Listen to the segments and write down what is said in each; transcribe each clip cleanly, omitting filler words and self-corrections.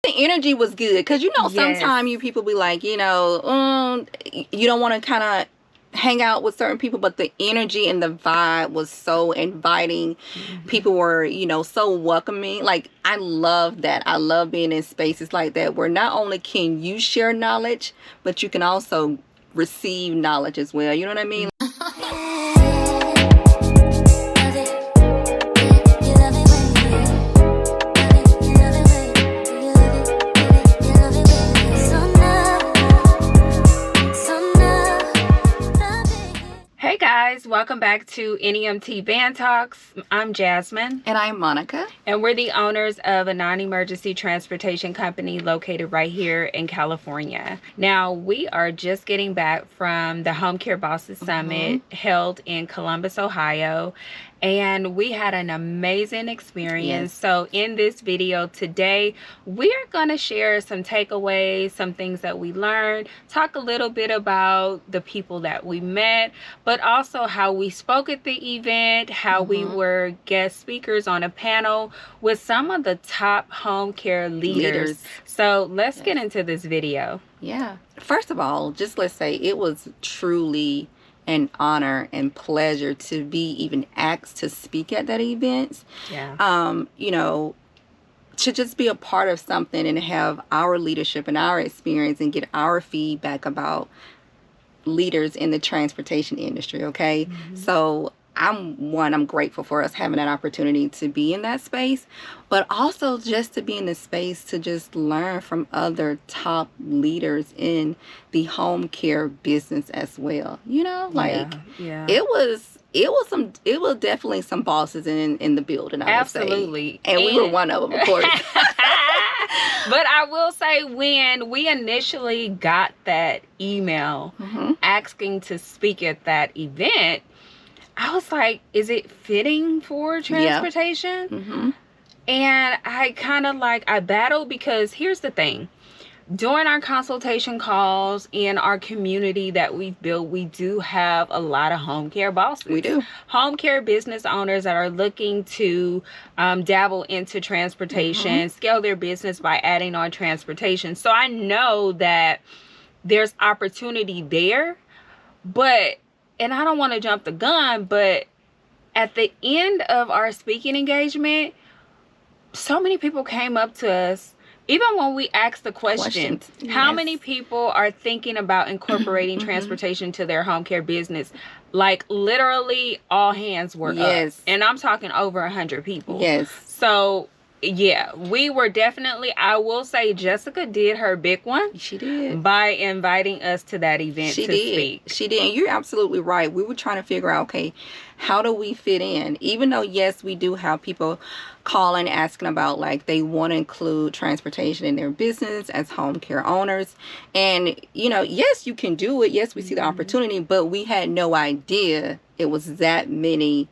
The energy was good because Yes. sometimes you people be like, you don't want to kind of hang out with certain people, but the energy and the vibe was so inviting. People were so welcoming. Like, I love that. I love being in spaces like that where not only can you share knowledge, but you can also receive knowledge as well. You know what I mean? Hey guys, welcome back to NEMT Band Talks. I'm Jasmine. And I'm Monica. And we're the owners of a non-emergency transportation company located right here in California. Now, we are just getting back from the Home Care Bosses Summit held in Columbus, Ohio. And we had an amazing experience. Yes. So in this video today, we are going to share some takeaways, some things that we learned, talk a little bit about the people that we met, but also how we spoke at the event, how we were guest speakers on a panel with some of the top home care leaders. So let's get into this video. Yeah. First of all, just let's say it was truly an honor and pleasure to be even asked to speak at that event. Yeah. To just be a part of something and have our leadership and our experience and get our feedback about leaders in the transportation industry. Okay. So I'm grateful for us having that opportunity to be in that space, but also just to be in the space to just learn from other top leaders in the home care business as well. It was definitely some bosses in the building. I would say. Absolutely. And we were one of them, of course. But I will say, when we initially got that email asking to speak at that event, I was like, is it fitting for transportation? Yeah. And I battled, because here's the thing. During our consultation calls in our community that we've built, we do have a lot of home care bosses. We do. Home care business owners that are looking to dabble into transportation, scale their business by adding on transportation. So I know that there's opportunity there, and I don't want to jump the gun, but at the end of our speaking engagement, so many people came up to us, even when we asked the question, how many people are thinking about incorporating transportation to their home care business? Like, literally all hands were up. And I'm talking over 100 people. Yes. So yeah, we were definitely, I will say, Jessica did her big one. She did. By inviting us to that event to speak. She did. And you're absolutely right. We were trying to figure out, okay, how do we fit in? Even though, yes, we do have people calling, asking about, like, they want to include transportation in their business as home care owners. And, yes, you can do it. Yes, we see the opportunity, but we had no idea it was that many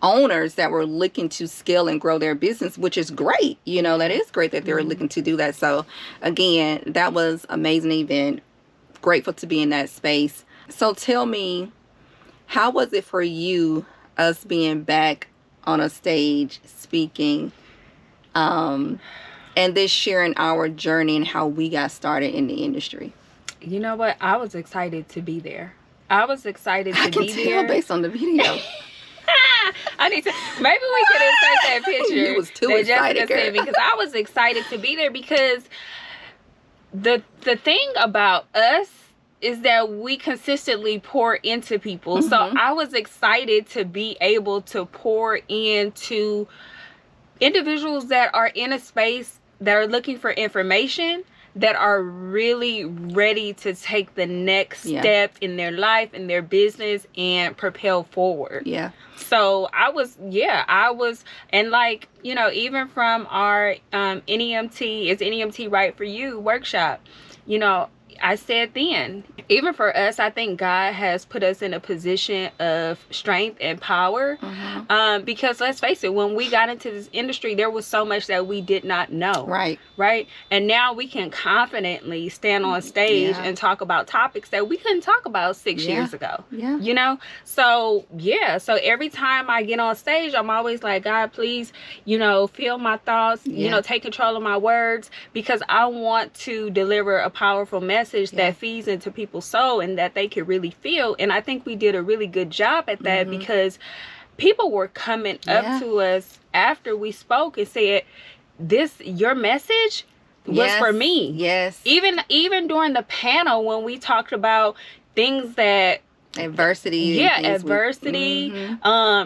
owners that were looking to scale and grow their business, which is great. That is great that they're looking to do that. So again, that was an amazing event. Grateful to be in that space. So tell me, how was it for you, us being back on a stage speaking, and this sharing our journey and how we got started in the industry? You know what? I was excited to be there. I was excited to be there. I can tell based on the video. Maybe we could insert that picture. You was too excited, girl. Because I was excited to be there, because the thing about us is that we consistently pour into people. So I was excited to be able to pour into individuals that are in a space that are looking for information, that are really ready to take the next step in their life, in their business, and propel forward. Yeah. So I was, and even from our NEMT, is NEMT Right For You workshop, I said then, even for us, I think God has put us in a position of strength and power. Because let's face it, when we got into this industry, there was so much that we did not know. Right. And now we can confidently stand on stage and talk about topics that we couldn't talk about 6 years ago. You know? So, so every time I get on stage, I'm always like, God, please, you know, feel my thoughts, you know, take control of my words, because I want to deliver a powerful message that feeds into people's soul and that they can really feel. And I think we did a really good job at that, because people were coming up to us after we spoke and said, your message was for me. Even during the panel when we talked about things that adversity,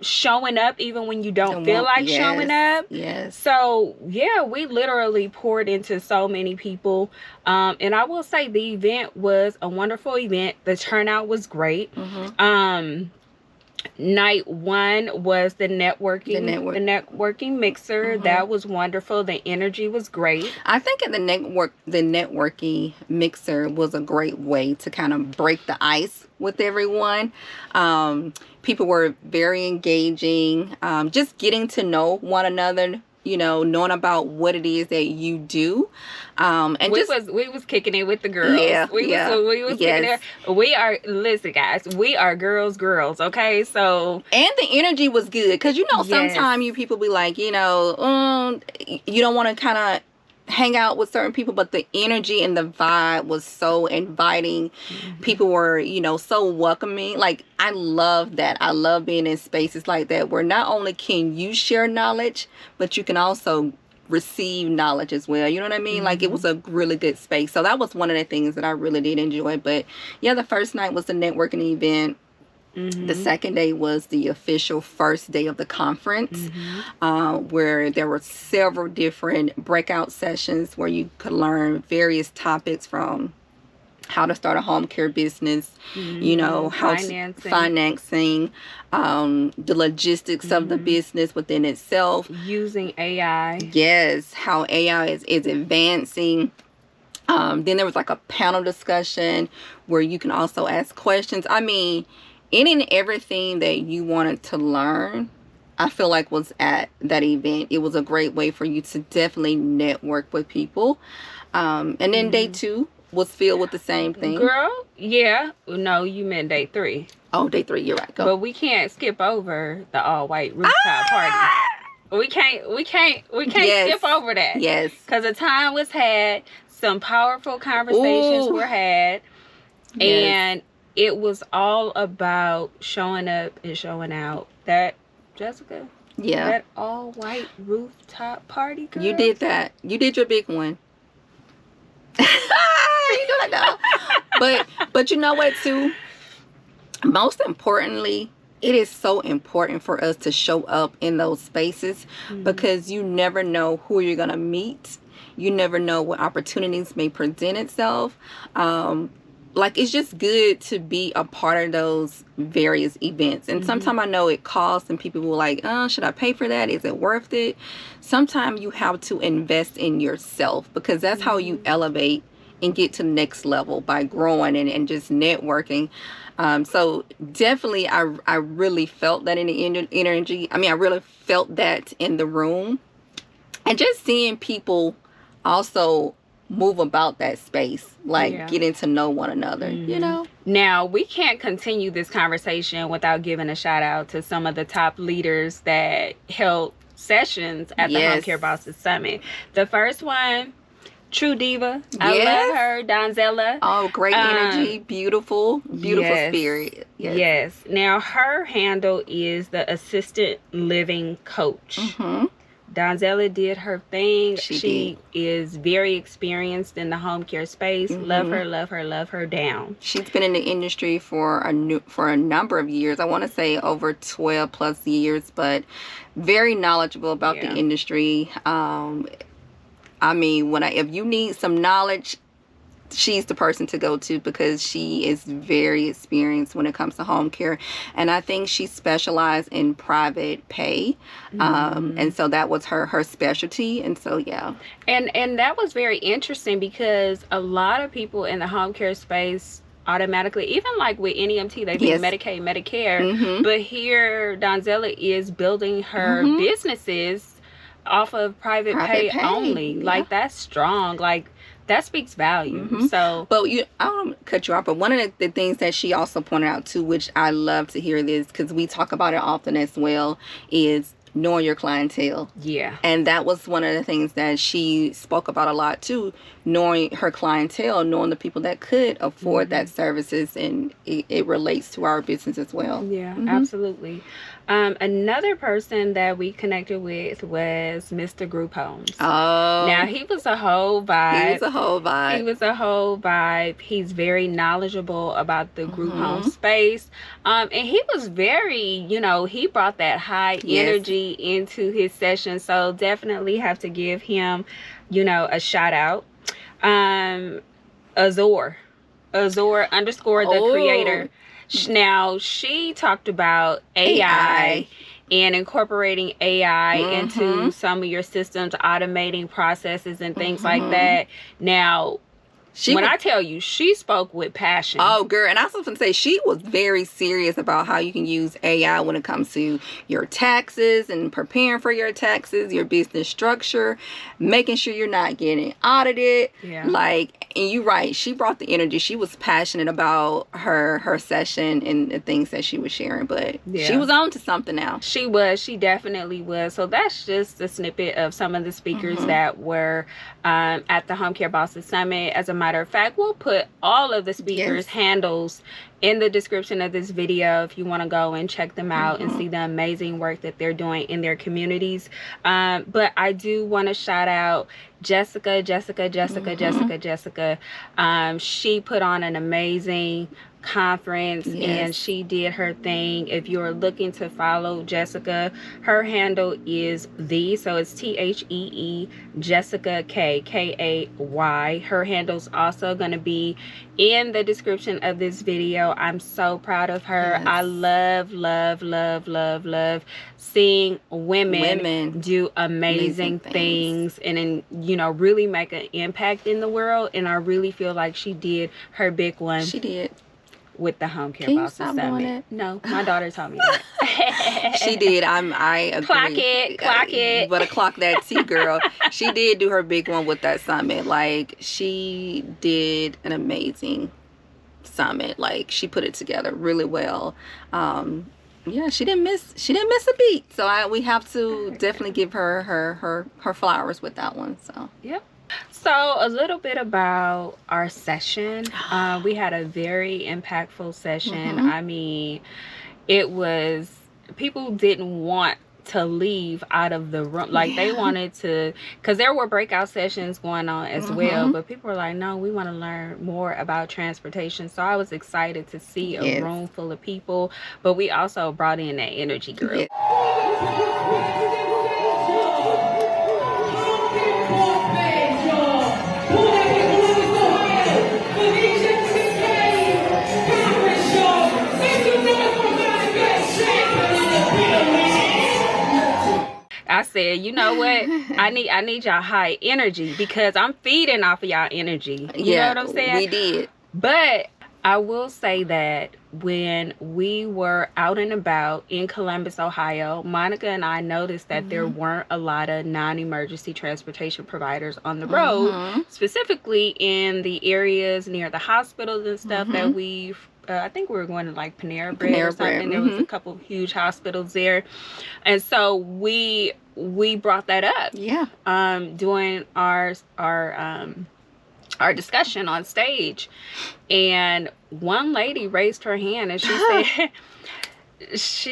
showing up even when you don't feel like showing up. So we literally poured into so many people, and I will say the event was a wonderful event. The turnout was great. Night one was the networking mixer. That was wonderful. The energy was great. I think the networking mixer was a great way to kind of break the ice with everyone. People were very engaging, just getting to know one another, you know, knowing about what it is that you do. And we was kicking it with the girls. We was kicking it. We are, listen guys, we are girls, okay? So, and the energy was good, because you know, sometimes you people be like, you know, you don't want to kind of hang out with certain people, but the energy and the vibe was so inviting. People were, you know, so welcoming. Like, I love that. I love being in spaces like that, where not only can you share knowledge, but you can also receive knowledge as well. You know what I mean? Like, it was a really good space. So that was one of the things that I really did enjoy. But yeah, the first night was the networking event. The second day was the official first day of the conference, where there were several different breakout sessions where you could learn various topics, from how to start a home care business, you know, how financing, the logistics of the business within itself, using AI. How AI is advancing. Then there was like a panel discussion where you can also ask questions. I mean, any and everything that you wanted to learn, I feel like, was at that event. It was a great way for you to definitely network with people. And then day 2 was filled with the same thing. Girl, no, you meant day 3. Oh, day 3, you're right. Go. But we can't skip over the all-white rooftop party. We can't skip over that. Because the time was had, some powerful conversations were had, and it was all about showing up and showing out. That, Jessica, that all-white rooftop party, girl. You did that. You did your big one. You know that. But you know what, too? Most importantly, it is so important for us to show up in those spaces, because you never know who you're going to meet. You never know what opportunities may present itself. Like, it's just good to be a part of those various events. And sometimes I know it costs, and people will like, should I pay for that? Is it worth it? Sometimes you have to invest in yourself, because that's how you elevate and get to the next level, by growing and just networking. So definitely, I really felt that in the energy. I mean, I really felt that in the room. And just seeing people also move about that space, like getting to know one another, you know. Now, we can't continue this conversation without giving a shout out to some of the top leaders that held sessions at the Home Care Bosses Summit. The first one, True Diva. I love her, Donzella. Oh, great energy, beautiful spirit. Yes. Now, her handle is the Assistant Living Coach. Donzella did her thing. She is very experienced in the home care space. Love her down. She's been in the industry for a number of years. I want to say over 12 plus years, but very knowledgeable about the industry. I mean, if you need some knowledge she's the person to go to because she is very experienced when it comes to home care. And I think she specialized in private pay. And so that was her specialty. And so, yeah. And that was very interesting because a lot of people in the home care space automatically, even like with NEMT, they think Medicaid, Medicare, but here Donzella is building her businesses off of private pay only. Like, that's strong. Like, that speaks value. So, but I don't want to cut you off, but one of the things that she also pointed out too, which I love to hear this because we talk about it often as well, is knowing your clientele. Yeah. And that was one of the things that she spoke about a lot too, knowing her clientele, knowing the people that could afford that services, and it relates to our business as well. Yeah, absolutely. Another person that we connected with was Mr. Group Homes. Oh. Now, he was a whole vibe. He was a whole vibe. He's very knowledgeable about the group home space. And he was very, he brought that high energy into his session. So definitely have to give him, a shout out. Azor underscore the creator. Now, she talked about AI and incorporating AI into some of your systems, automating processes and things like that. Now, I tell you, she spoke with passion. Oh, girl. And I was going to say, she was very serious about how you can use AI when it comes to your taxes and preparing for your taxes, your business structure, making sure you're not getting audited. Yeah. Like, and you're right. She brought the energy. She was passionate about her session and the things that she was sharing. But she was on to something now. She was. She definitely was. So that's just a snippet of some of the speakers that were at the Home Care Bosses Summit. As a matter of fact, we'll put all of the speakers' handles in the description of this video if you want to go and check them out and see the amazing work that they're doing in their communities. But I do want to shout out Jessica. She put on an amazing conference and she did her thing. If you're looking to follow Jessica, her handle is so it's THEE Jessica Kay. Her handle's also going to be in the description of this video. I'm so proud of her. I love seeing women do amazing things and really make an impact in the world. And I really feel like she did her big one. She did. With the Home Care Bosses Summit. No, my daughter told me that. She did. I agree. Clock it. But clock that tea, girl. She did do her big one with that summit. Like, she did an amazing summit. Like, she put it together really well. Yeah, she didn't miss a beat. So we have to definitely give her flowers with that one. So yep. So a little bit about our session. We had a very impactful session. I mean, it was, people didn't want to leave out of the room. Like, they wanted to, because there were breakout sessions going on as well, but people were like, no, we want to learn more about transportation. So I was excited to see a room full of people, but we also brought in that energy, girl. I said, you know what? I need y'all high energy because I'm feeding off of y'all energy. You know what I'm saying? We did. But I will say that when we were out and about in Columbus, Ohio, Monica and I noticed that there weren't a lot of non-emergency transportation providers on the road, specifically in the areas near the hospitals and stuff that I think we were going to like Panera Bread or something. There was a couple of huge hospitals there. And so we brought that up. Yeah. During our discussion on stage. And one lady raised her hand and she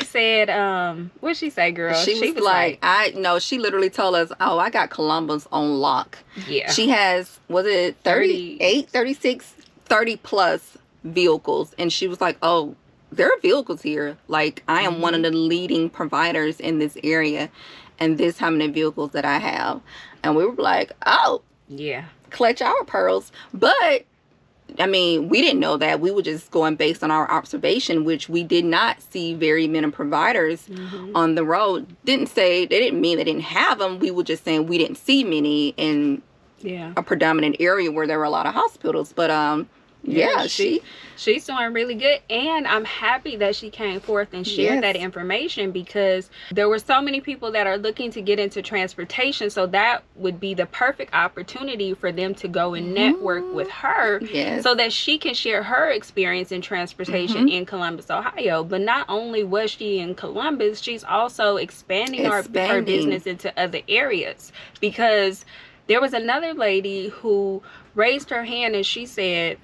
said, what'd she say, girl? She was like, she literally told us, I got Columbus on lock. Yeah. She has, was it 38, 36, 30 plus vehicles, and she was like, oh, there are vehicles here. Like, I am one of the leading providers in this area, and this how many vehicles that I have. And we were like, oh, yeah, clutch our pearls. But I mean, we didn't know that. We were just going based on our observation, which we did not see very many providers on the road. They didn't mean they didn't have them. We were just saying we didn't see many in a predominant area where there were a lot of hospitals. But she's doing really good, and I'm happy that she came forth and shared that information, because there were so many people that are looking to get into transportation, so that would be the perfect opportunity for them to go and network with her, so that she can share her experience in transportation in Columbus, Ohio. But not only was she in Columbus, she's also expanding her business into other areas, because there was another lady who raised her hand and she said,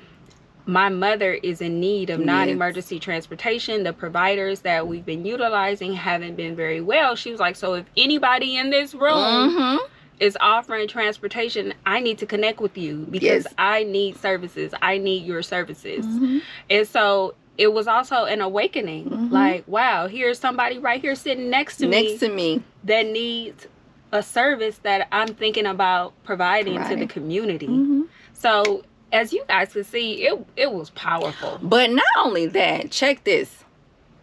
my mother is in need of non-emergency transportation. The providers that we've been utilizing haven't been very well. She was like, so if anybody in this room is offering transportation, I need to connect with you, because I need services. I need your services. And so it was also an awakening. Like, wow, here's somebody right here sitting next to me that needs a service that I'm thinking about providing to the community. So as you guys can see, it was powerful. But not only that, check this.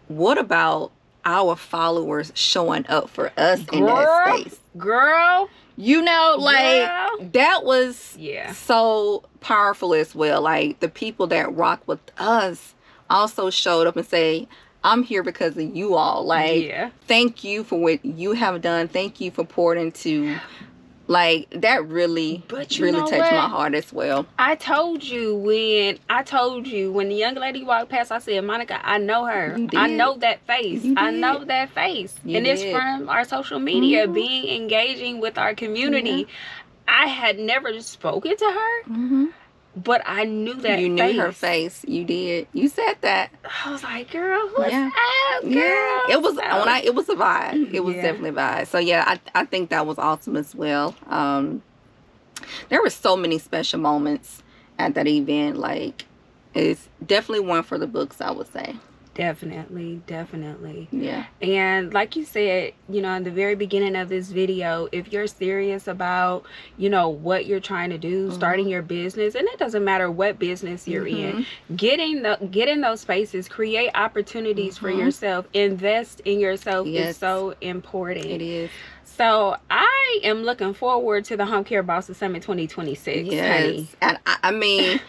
What about our followers showing up for us in that space? Girl. You know, like, that was so powerful as well. Like, the people that rock with us also showed up and say, I'm here because of you all. Like, thank you for what you have done. Thank you for pouring into. Like, that really touched my heart as well. I told you when the young lady walked past, I said, Monica, I know her. I know that face. I know that face. And it's from our social media, engaging with our community. I had never spoken to her, but I knew that You knew her face. You did. You said that. I was like, girl, what's up, girl? It was it was a vibe. It was definitely a vibe. So yeah, I think that was awesome as well. There were so many special moments at that event. Like, it's definitely one for the books, I would say. Definitely. Yeah. And like you said, in the very beginning of this video, if you're serious about, what you're trying to do, starting your business, and it doesn't matter what business you're in, get in those spaces, create opportunities for yourself, invest in yourself is so important. It is. So I am looking forward to the Home Care Bosses Summit 2026, honey. And I mean,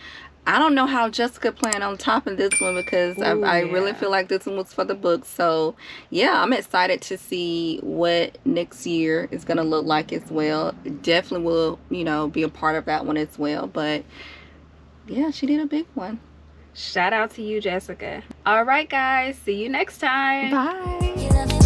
I don't know how Jessica planned on topping this one, because I really feel like this one was for the books. So yeah, I'm excited to see what next year is going to look like as well. Definitely will, be a part of that one as well. But yeah, she did a big one. Shout out to you, Jessica. All right, guys. See you next time. Bye.